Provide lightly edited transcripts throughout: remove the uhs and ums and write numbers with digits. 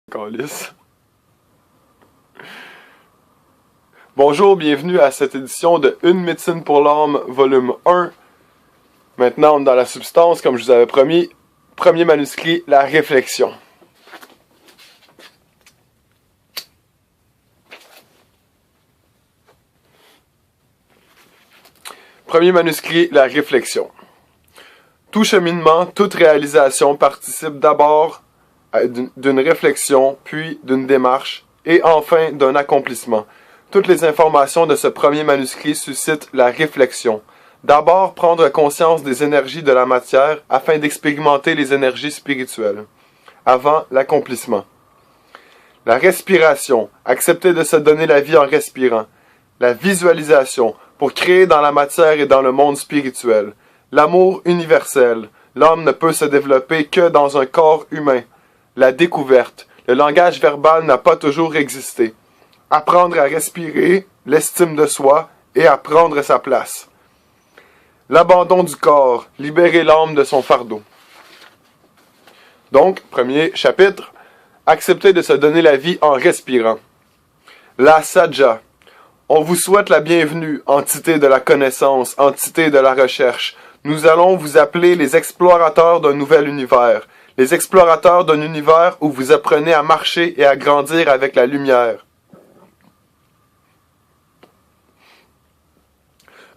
Câlisse. Bonjour, bienvenue à cette édition de Une médecine pour l'âme, volume 1. Maintenant, on est dans la substance, comme je vous avais promis. Premier manuscrit, la réflexion. Premier manuscrit, la réflexion. Tout cheminement, toute réalisation participe d'abord d'une réflexion, puis d'une démarche, et enfin d'un accomplissement. Toutes les informations de ce premier manuscrit suscitent la réflexion. D'abord, prendre conscience des énergies de la matière afin d'expérimenter les énergies spirituelles. Avant l'accomplissement. La respiration, accepter de se donner la vie en respirant. La visualisation, pour créer dans la matière et dans le monde spirituel. L'amour universel, l'homme ne peut se développer que dans un corps humain. La découverte, le langage verbal n'a pas toujours existé. Apprendre à respirer, l'estime de soi et à prendre sa place. L'abandon du corps, libérer l'âme de son fardeau. Donc, premier chapitre, accepter de se donner la vie en respirant. La Saja, on vous souhaite la bienvenue, entité de la connaissance, entité de la recherche. Nous allons vous appeler les explorateurs d'un nouvel univers. Les explorateurs d'un univers où vous apprenez à marcher et à grandir avec la lumière.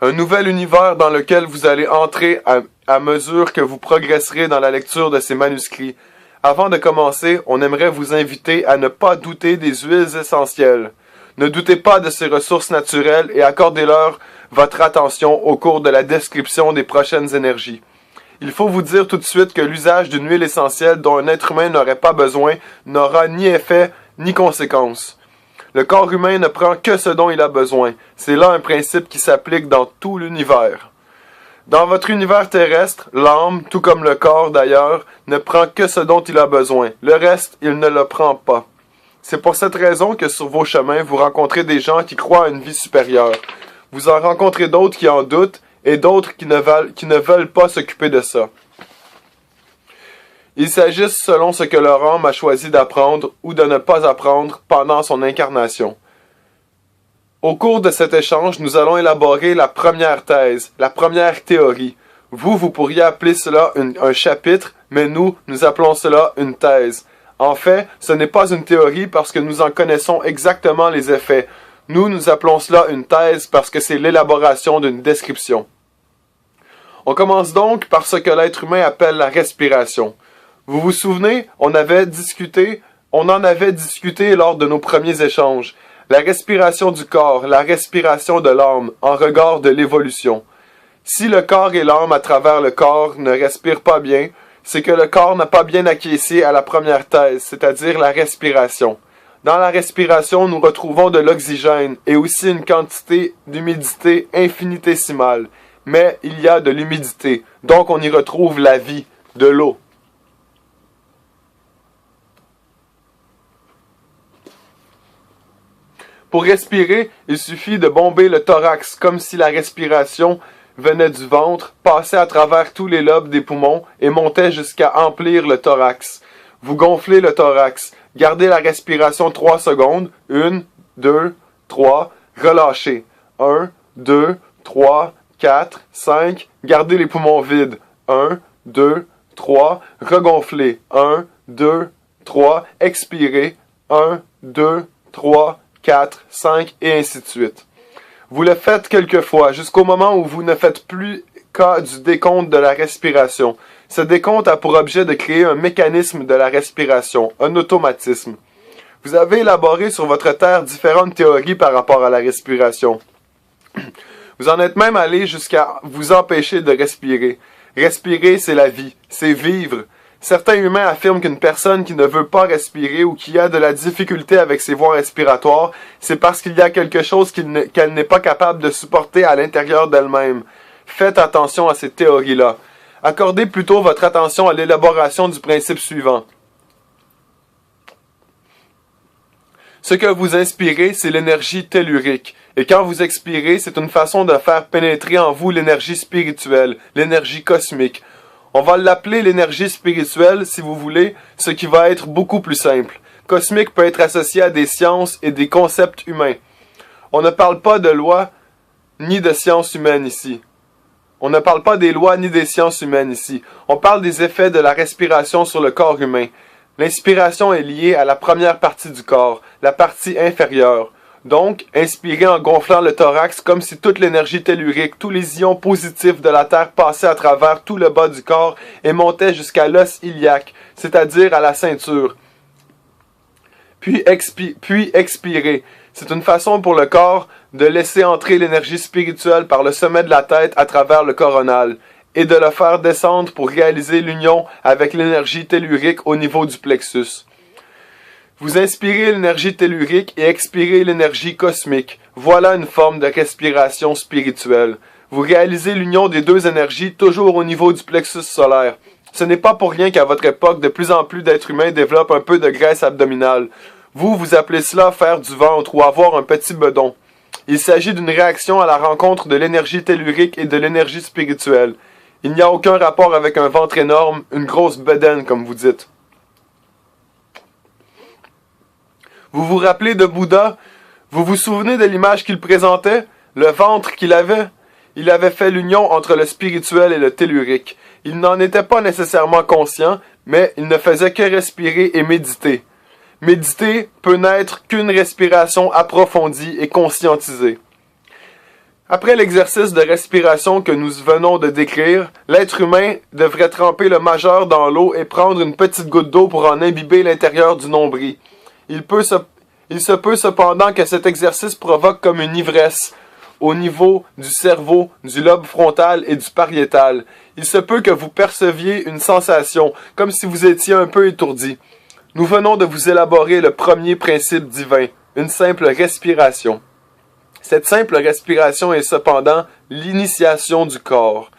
Un nouvel univers dans lequel vous allez entrer à mesure que vous progresserez dans la lecture de ces manuscrits. Avant de commencer, on aimerait vous inviter à ne pas douter des huiles essentielles. Ne doutez pas de ces ressources naturelles et accordez-leur votre attention au cours de la description des prochaines énergies. Il faut vous dire tout de suite que l'usage d'une huile essentielle dont un être humain n'aurait pas besoin n'aura ni effet ni conséquence. Le corps humain ne prend que ce dont il a besoin. C'est là un principe qui s'applique dans tout l'univers. Dans votre univers terrestre, l'âme, tout comme le corps d'ailleurs, ne prend que ce dont il a besoin. Le reste, il ne le prend pas. C'est pour cette raison que sur vos chemins, vous rencontrez des gens qui croient à une vie supérieure. Vous en rencontrez d'autres qui en doutent et d'autres qui ne veulent pas s'occuper de ça. Ils s'agissent selon ce que leur âme a choisi d'apprendre ou de ne pas apprendre pendant son incarnation. Au cours de cet échange, nous allons élaborer la première thèse, la première théorie. Vous pourriez appeler cela un chapitre, mais nous appelons cela une thèse. En fait, ce n'est pas une théorie parce que nous en connaissons exactement les effets. Nous appelons cela une thèse parce que c'est l'élaboration d'une description. On commence donc par ce que l'être humain appelle la respiration. Vous vous souvenez, on en avait discuté lors de nos premiers échanges. La respiration du corps, la respiration de l'âme, en regard de l'évolution. Si le corps et l'âme à travers le corps ne respirent pas bien, c'est que le corps n'a pas bien acquiescé à la première thèse, c'est-à-dire la respiration. Dans la respiration, nous retrouvons de l'oxygène et aussi une quantité d'humidité infinitésimale. Mais il y a de l'humidité, donc on y retrouve la vie, de l'eau. Pour respirer, il suffit de bomber le thorax comme si la respiration venait du ventre, passait à travers tous les lobes des poumons et montait jusqu'à emplir le thorax. Vous gonflez le thorax, gardez la respiration 3 secondes, 1, 2, 3, relâchez. 1, 2, 3, 4, 5, gardez les poumons vides. 1, 2, 3, regonflez. 1, 2, 3, expirez. 1, 2, 3, 4, 5 et ainsi de suite. Vous le faites quelquefois jusqu'au moment où vous ne faites plus cas du décompte de la respiration. Ce décompte a pour objet de créer un mécanisme de la respiration, un automatisme. Vous avez élaboré sur votre terre différentes théories par rapport à la respiration. Vous en êtes même allé jusqu'à vous empêcher de respirer. Respirer, c'est la vie, c'est vivre. Certains humains affirment qu'une personne qui ne veut pas respirer ou qui a de la difficulté avec ses voies respiratoires, c'est parce qu'il y a quelque chose qu'elle n'est pas capable de supporter à l'intérieur d'elle-même. Faites attention à ces théories-là. Accordez plutôt votre attention à l'élaboration du principe suivant. Ce que vous inspirez, c'est l'énergie tellurique. Et quand vous expirez, c'est une façon de faire pénétrer en vous l'énergie spirituelle, l'énergie cosmique. On va l'appeler l'énergie spirituelle, si vous voulez, ce qui va être beaucoup plus simple. cosmique peut être associé à des sciences et des concepts humains. On ne parle pas de lois ni de sciences humaines ici. On ne parle pas des lois ni des sciences humaines ici. On parle des effets de la respiration sur le corps humain. L'inspiration est liée à la première partie du corps, la partie inférieure. Donc, inspirez en gonflant le thorax comme si toute l'énergie tellurique, tous les ions positifs de la Terre passaient à travers tout le bas du corps et montaient jusqu'à l'os iliaque, c'est-à-dire à la ceinture. Puis expirez. C'est une façon pour le corps de laisser entrer l'énergie spirituelle par le sommet de la tête à travers le coronal et de le faire descendre pour réaliser l'union avec l'énergie tellurique au niveau du plexus. Vous inspirez l'énergie tellurique et expirez l'énergie cosmique. Voilà une forme de respiration spirituelle. Vous réalisez l'union des deux énergies toujours au niveau du plexus solaire. Ce n'est pas pour rien qu'à votre époque, de plus en plus d'êtres humains développent un peu de graisse abdominale. Vous appelez cela faire du ventre ou avoir un petit bedon. Il s'agit d'une réaction à la rencontre de l'énergie tellurique et de l'énergie spirituelle. Il n'y a aucun rapport avec un ventre énorme, une grosse bedaine comme vous dites. Vous vous rappelez de Bouddha? Vous vous souvenez de l'image qu'il présentait? Le ventre qu'il avait? Il avait fait l'union entre le spirituel et le tellurique. Il n'en était pas nécessairement conscient, mais il ne faisait que respirer et méditer. Méditer peut n'être qu'une respiration approfondie et conscientisée. Après l'exercice de respiration que nous venons de décrire, l'être humain devrait tremper le majeur dans l'eau et prendre une petite goutte d'eau pour en imbiber l'intérieur du nombril. Il se peut cependant que cet exercice provoque comme une ivresse au niveau du cerveau, du lobe frontal et du pariétal. Il se peut que vous perceviez une sensation, comme si vous étiez un peu étourdi. Nous venons de vous élaborer le premier principe divin, une simple respiration. Cette simple respiration est cependant l'initiation du corps.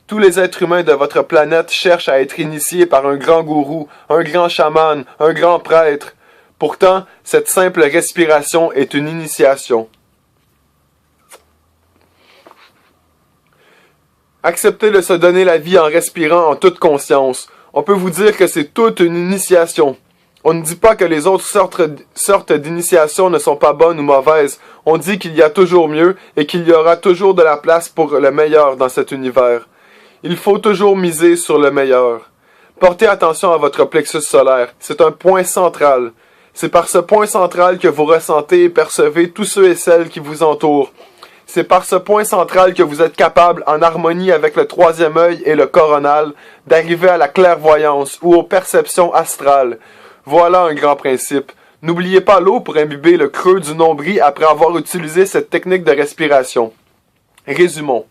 Tous les êtres humains de votre planète cherchent à être initiés par un grand gourou, un grand chaman, un grand prêtre. Pourtant, cette simple respiration est une initiation. Acceptez de se donner la vie en respirant en toute conscience. On peut vous dire que c'est toute une initiation. On ne dit pas que les autres sortes d'initiations ne sont pas bonnes ou mauvaises. On dit qu'il y a toujours mieux et qu'il y aura toujours de la place pour le meilleur dans cet univers. Il faut toujours miser sur le meilleur. Portez attention à votre plexus solaire. C'est un point central. C'est par ce point central que vous ressentez et percevez tous ceux et celles qui vous entourent. C'est par ce point central que vous êtes capable, en harmonie avec le troisième œil et le coronal, d'arriver à la clairvoyance ou aux perceptions astrales. Voilà un grand principe. N'oubliez pas l'eau pour imbiber le creux du nombril après avoir utilisé cette technique de respiration. Résumons.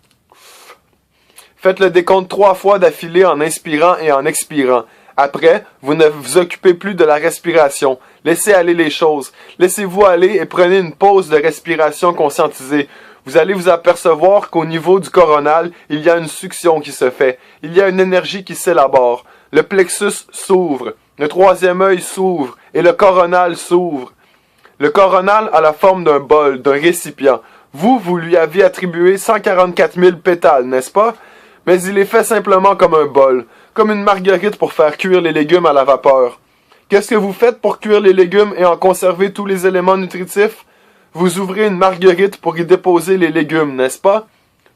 Faites le décompte 3 fois d'affilée en inspirant et en expirant. Après, vous ne vous occupez plus de la respiration. Laissez aller les choses. Laissez-vous aller et prenez une pause de respiration conscientisée. Vous allez vous apercevoir qu'au niveau du coronal, il y a une succion qui se fait. Il y a une énergie qui s'élabore. Le plexus s'ouvre. Le troisième œil s'ouvre et le coronal s'ouvre. Le coronal a la forme d'un bol, d'un récipient. Vous lui aviez attribué 144 000 pétales, n'est-ce pas? Mais il est fait simplement comme un bol, comme une marguerite pour faire cuire les légumes à la vapeur. Qu'est-ce que vous faites pour cuire les légumes et en conserver tous les éléments nutritifs? Vous ouvrez une marguerite pour y déposer les légumes, n'est-ce pas?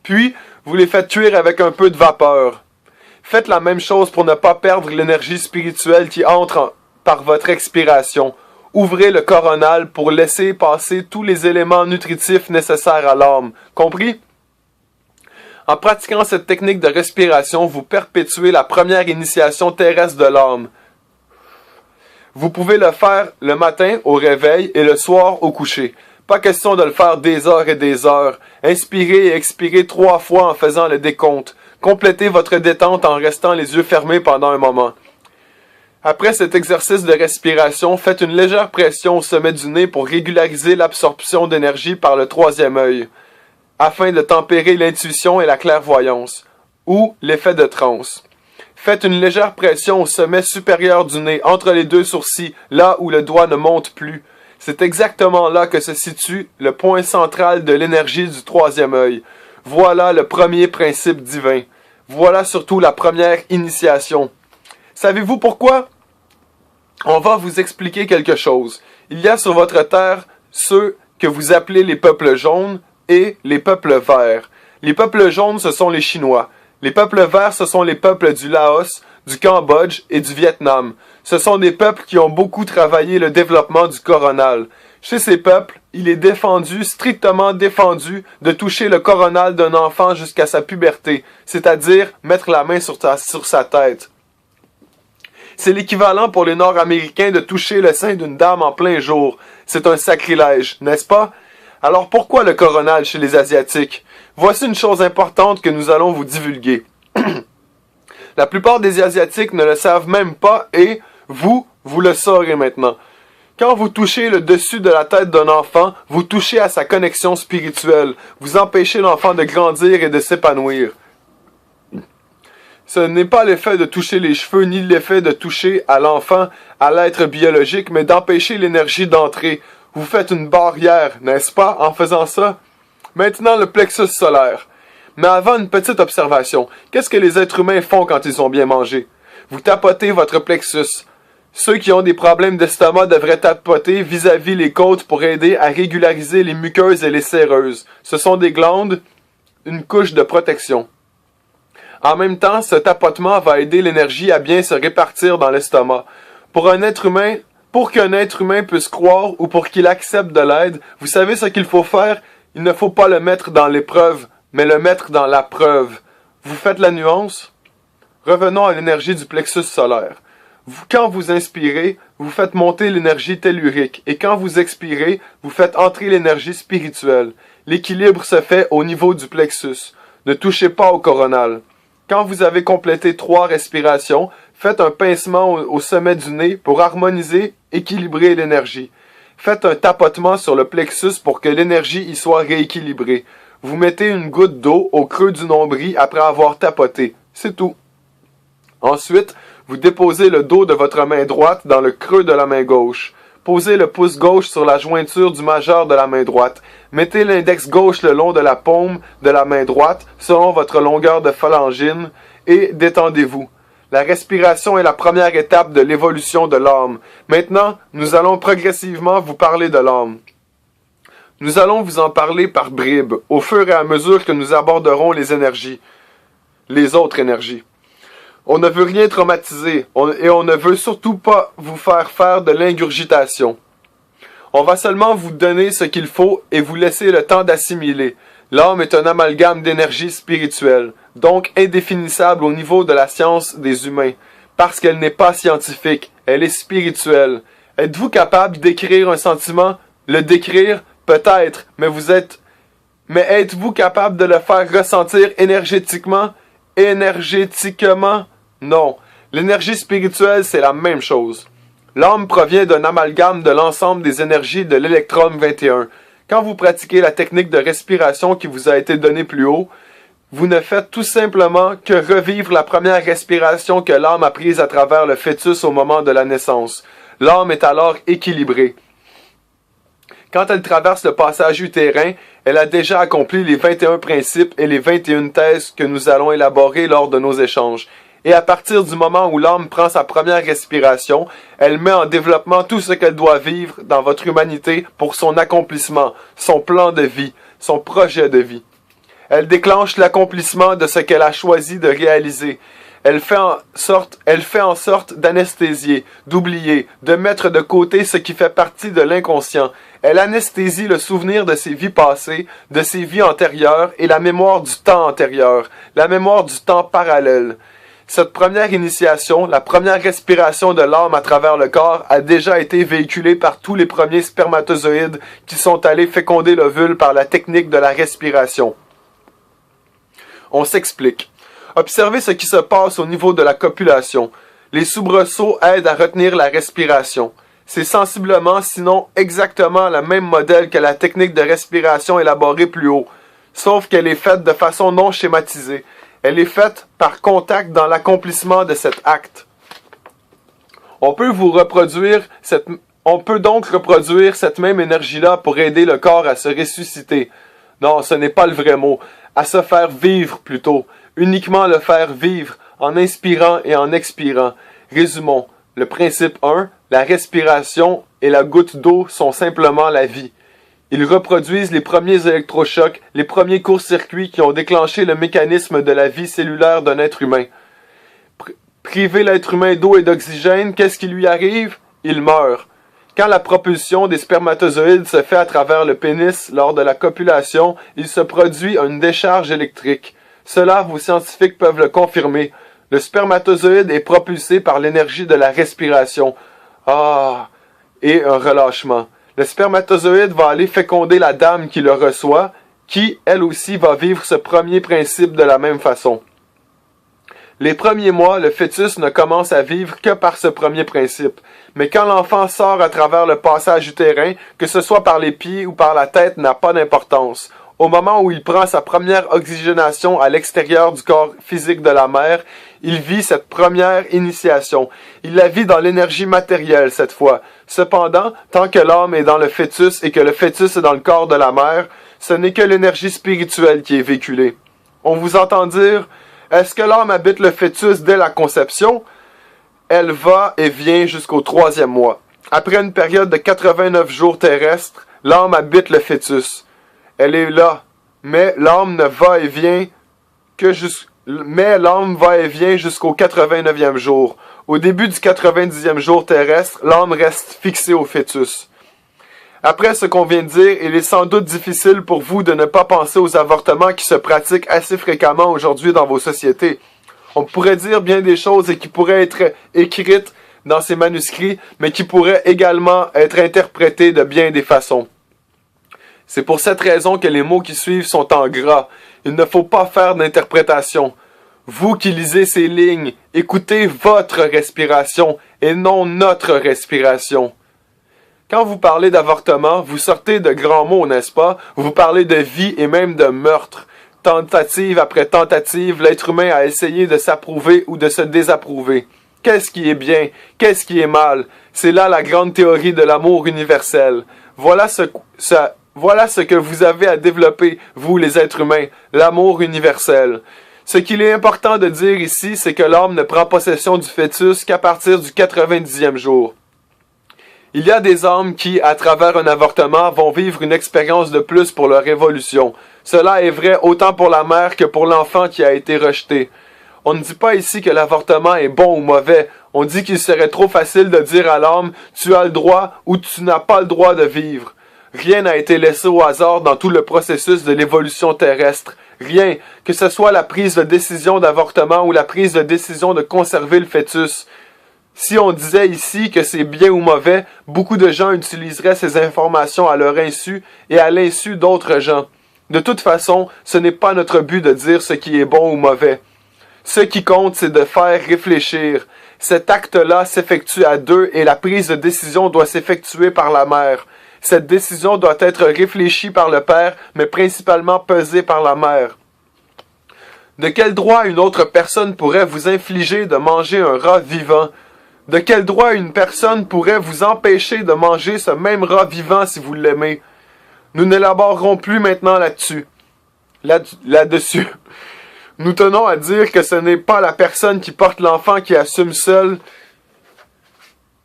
Puis, vous les faites cuire avec un peu de vapeur. Faites la même chose pour ne pas perdre l'énergie spirituelle qui entre par votre expiration. Ouvrez le coronal pour laisser passer tous les éléments nutritifs nécessaires à l'âme. Compris? En pratiquant cette technique de respiration, vous perpétuez la première initiation terrestre de l'âme. Vous pouvez le faire le matin au réveil et le soir au coucher. Pas question de le faire des heures et des heures. Inspirez et expirez 3 fois en faisant le décompte. Complétez votre détente en restant les yeux fermés pendant un moment. Après cet exercice de respiration, faites une légère pression au sommet du nez pour régulariser l'absorption d'énergie par le troisième œil, afin de tempérer l'intuition et la clairvoyance, ou l'effet de transe. Faites une légère pression au sommet supérieur du nez, entre les deux sourcils, là où le doigt ne monte plus. C'est exactement là que se situe le point central de l'énergie du troisième œil. Voilà le premier principe divin. Voilà surtout la première initiation. Savez-vous pourquoi? On va vous expliquer quelque chose. Il y a sur votre terre ceux que vous appelez les peuples jaunes et les peuples verts. Les peuples jaunes, ce sont les Chinois. Les peuples verts, ce sont les peuples du Laos, du Cambodge et du Vietnam. Ce sont des peuples qui ont beaucoup travaillé le développement du coronal. Chez ces peuples, il est défendu, strictement défendu, de toucher le coronal d'un enfant jusqu'à sa puberté, c'est-à-dire mettre la main sur sa tête. C'est l'équivalent pour les Nord-Américains de toucher le sein d'une dame en plein jour. C'est un sacrilège, n'est-ce pas? Alors pourquoi le coronal chez les Asiatiques? Voici une chose importante que nous allons vous divulguer. La plupart des Asiatiques ne le savent même pas et vous le saurez maintenant. Quand vous touchez le dessus de la tête d'un enfant, vous touchez à sa connexion spirituelle. Vous empêchez l'enfant de grandir et de s'épanouir. Ce n'est pas l'effet de toucher les cheveux, ni l'effet de toucher à l'enfant, à l'être biologique, mais d'empêcher l'énergie d'entrer. Vous faites une barrière, n'est-ce pas, en faisant ça? Maintenant, le plexus solaire. Mais avant, une petite observation. Qu'est-ce que les êtres humains font quand ils ont bien mangé? Vous tapotez votre plexus. Ceux qui ont des problèmes d'estomac devraient tapoter vis-à-vis les côtes pour aider à régulariser les muqueuses et les séreuses. Ce sont des glandes, une couche de protection. En même temps, ce tapotement va aider l'énergie à bien se répartir dans l'estomac. Pour qu'un être humain puisse croire ou pour qu'il accepte de l'aide, vous savez ce qu'il faut faire? Il ne faut pas le mettre dans l'épreuve, mais le mettre dans la preuve. Vous faites la nuance? Revenons à l'énergie du plexus solaire. Quand vous inspirez, vous faites monter l'énergie tellurique, et quand vous expirez, vous faites entrer l'énergie spirituelle. L'équilibre se fait au niveau du plexus. Ne touchez pas au coronal. Quand vous avez complété 3 respirations, faites un pincement au sommet du nez pour harmoniser, équilibrer l'énergie. Faites un tapotement sur le plexus pour que l'énergie y soit rééquilibrée. Vous mettez une goutte d'eau au creux du nombril après avoir tapoté. C'est tout. Ensuite, vous déposez le dos de votre main droite dans le creux de la main gauche. Posez le pouce gauche sur la jointure du majeur de la main droite. Mettez l'index gauche le long de la paume de la main droite, selon votre longueur de phalangine, et détendez-vous. La respiration est la première étape de l'évolution de l'âme. Maintenant, nous allons progressivement vous parler de l'âme. Nous allons vous en parler par bribes, au fur et à mesure que nous aborderons les autres énergies. On ne veut rien traumatiser, et on ne veut surtout pas vous faire de l'ingurgitation. On va seulement vous donner ce qu'il faut et vous laisser le temps d'assimiler. L'âme est un amalgame d'énergie spirituelle, donc indéfinissable au niveau de la science des humains, parce qu'elle n'est pas scientifique, elle est spirituelle. Êtes-vous capable d'écrire un sentiment? Le décrire? Peut-être, mais êtes-vous capable de le faire ressentir énergétiquement? Non. L'énergie spirituelle, c'est la même chose. L'âme provient d'un amalgame de l'ensemble des énergies de l'électrum 21. Quand vous pratiquez la technique de respiration qui vous a été donnée plus haut, vous ne faites tout simplement que revivre la première respiration que l'âme a prise à travers le fœtus au moment de la naissance. L'âme est alors équilibrée. Quand elle traverse le passage utérin, elle a déjà accompli les 21 principes et les 21 thèses que nous allons élaborer lors de nos échanges. Et à partir du moment où l'âme prend sa première respiration, elle met en développement tout ce qu'elle doit vivre dans votre humanité pour son accomplissement, son plan de vie, son projet de vie. Elle déclenche l'accomplissement de ce qu'elle a choisi de réaliser. Elle fait en sorte d'anesthésier, d'oublier, de mettre de côté ce qui fait partie de l'inconscient. Elle anesthésie le souvenir de ses vies passées, de ses vies antérieures et la mémoire du temps antérieur, la mémoire du temps parallèle. Cette première initiation, la première respiration de l'âme à travers le corps, a déjà été véhiculée par tous les premiers spermatozoïdes qui sont allés féconder l'ovule par la technique de la respiration. On s'explique. Observez ce qui se passe au niveau de la copulation. Les soubresauts aident à retenir la respiration. C'est sensiblement, sinon exactement, le même modèle que la technique de respiration élaborée plus haut, sauf qu'elle est faite de façon non schématisée. Elle est faite par contact dans l'accomplissement de cet acte. On peut donc reproduire cette même énergie-là pour aider le corps à se ressusciter. Non, ce n'est pas le vrai mot. À se faire vivre plutôt. Uniquement le faire vivre en inspirant et en expirant. Résumons. Le principe 1, La respiration et la goutte d'eau sont simplement la vie. Ils reproduisent les premiers électrochocs, les premiers courts-circuits qui ont déclenché le mécanisme de la vie cellulaire d'un être humain. Priver l'être humain d'eau et d'oxygène, qu'est-ce qui lui arrive? Il meurt. Quand la propulsion des spermatozoïdes se fait à travers le pénis lors de la copulation, il se produit une décharge électrique. Cela, vos scientifiques peuvent le confirmer. Le spermatozoïde est propulsé par l'énergie de la respiration. Et un relâchement. Le spermatozoïde va aller féconder la dame qui le reçoit, qui, elle aussi, va vivre ce premier principe de la même façon. Les premiers mois, le fœtus ne commence à vivre que par ce premier principe. Mais quand l'enfant sort à travers le passage utérin, que ce soit par les pieds ou par la tête, n'a pas d'importance. Au moment où il prend sa première oxygénation à l'extérieur du corps physique de la mère, il vit cette première initiation. Il la vit dans l'énergie matérielle cette fois. Cependant, tant que l'âme est dans le fœtus et que le fœtus est dans le corps de la mère, ce n'est que l'énergie spirituelle qui est véhiculée. On vous entend dire, est-ce que l'âme habite le fœtus dès la conception? Elle va et vient jusqu'au 3e mois. Après une période de 89 jours terrestres, l'âme habite le fœtus. Elle est là, mais l'âme va et vient jusqu'au 89e jour. Au début du 90e jour terrestre, l'âme reste fixée au fœtus. Après ce qu'on vient de dire, il est sans doute difficile pour vous de ne pas penser aux avortements qui se pratiquent assez fréquemment aujourd'hui dans vos sociétés. On pourrait dire bien des choses et qui pourraient être écrites dans ces manuscrits, mais qui pourraient également être interprétées de bien des façons. C'est pour cette raison que les mots qui suivent sont en gras. Il ne faut pas faire d'interprétation. Vous qui lisez ces lignes, écoutez votre respiration et non notre respiration. Quand vous parlez d'avortement, vous sortez de grands mots, n'est-ce pas? Vous parlez de vie et même de meurtre. Tentative après tentative, l'être humain a essayé de s'approuver ou de se désapprouver. Qu'est-ce qui est bien? Qu'est-ce qui est mal? C'est là la grande théorie de l'amour universel. Voilà ce que vous avez à développer, vous les êtres humains, l'amour universel. Ce qu'il est important de dire ici, c'est que l'âme ne prend possession du fœtus qu'à partir du 90e jour. Il y a des âmes qui, à travers un avortement, vont vivre une expérience de plus pour leur évolution. Cela est vrai autant pour la mère que pour l'enfant qui a été rejeté. On ne dit pas ici que l'avortement est bon ou mauvais. On dit qu'il serait trop facile de dire à l'âme « tu as le droit » ou « tu n'as pas le droit de vivre ». Rien n'a été laissé au hasard dans tout le processus de l'évolution terrestre. Rien, que ce soit la prise de décision d'avortement ou la prise de décision de conserver le fœtus. Si on disait ici que c'est bien ou mauvais, beaucoup de gens utiliseraient ces informations à leur insu et à l'insu d'autres gens. De toute façon, ce n'est pas notre but de dire ce qui est bon ou mauvais. Ce qui compte, c'est de faire réfléchir. Cet acte-là s'effectue à deux et la prise de décision doit s'effectuer par la mère. Cette décision doit être réfléchie par le père, mais principalement pesée par la mère. De quel droit une autre personne pourrait vous infliger de manger un rat vivant? De quel droit une personne pourrait vous empêcher de manger ce même rat vivant si vous l'aimez? Nous n'élaborerons plus maintenant là-dessus. Nous tenons à dire que ce n'est pas la personne qui porte l'enfant qui assume seule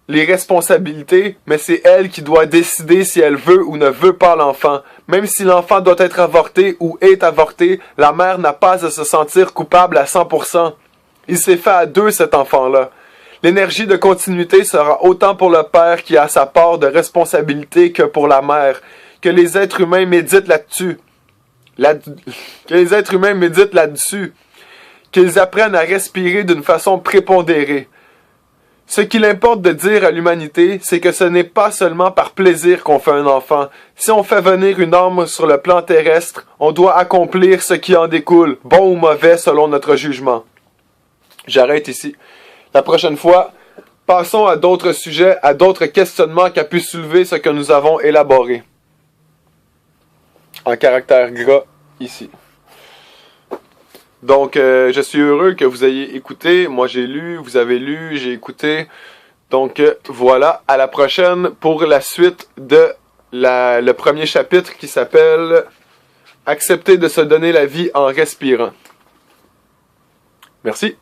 les responsabilités, mais c'est elle qui doit décider si elle veut ou ne veut pas l'enfant. Même si l'enfant doit être avorté ou est avorté, la mère n'a pas à se sentir coupable à 100%. Il s'est fait à deux cet enfant-là. L'énergie de continuité sera autant pour le père qui a sa part de responsabilité que pour la mère. Que les êtres humains méditent là-dessus. Qu'ils apprennent à respirer d'une façon prépondérée. Ce qu'il importe de dire à l'humanité, c'est que ce n'est pas seulement par plaisir qu'on fait un enfant. Si on fait venir une âme sur le plan terrestre, on doit accomplir ce qui en découle, bon ou mauvais selon notre jugement. J'arrête ici. La prochaine fois, passons à d'autres sujets, à d'autres questionnements qu'a pu soulever ce que nous avons élaboré. En caractère gras, ici. Donc, je suis heureux que vous ayez écouté. Moi, j'ai lu, vous avez lu, j'ai écouté. Donc, voilà. À la prochaine pour la suite de le premier chapitre qui s'appelle « Accepter de se donner la vie en respirant ». Merci.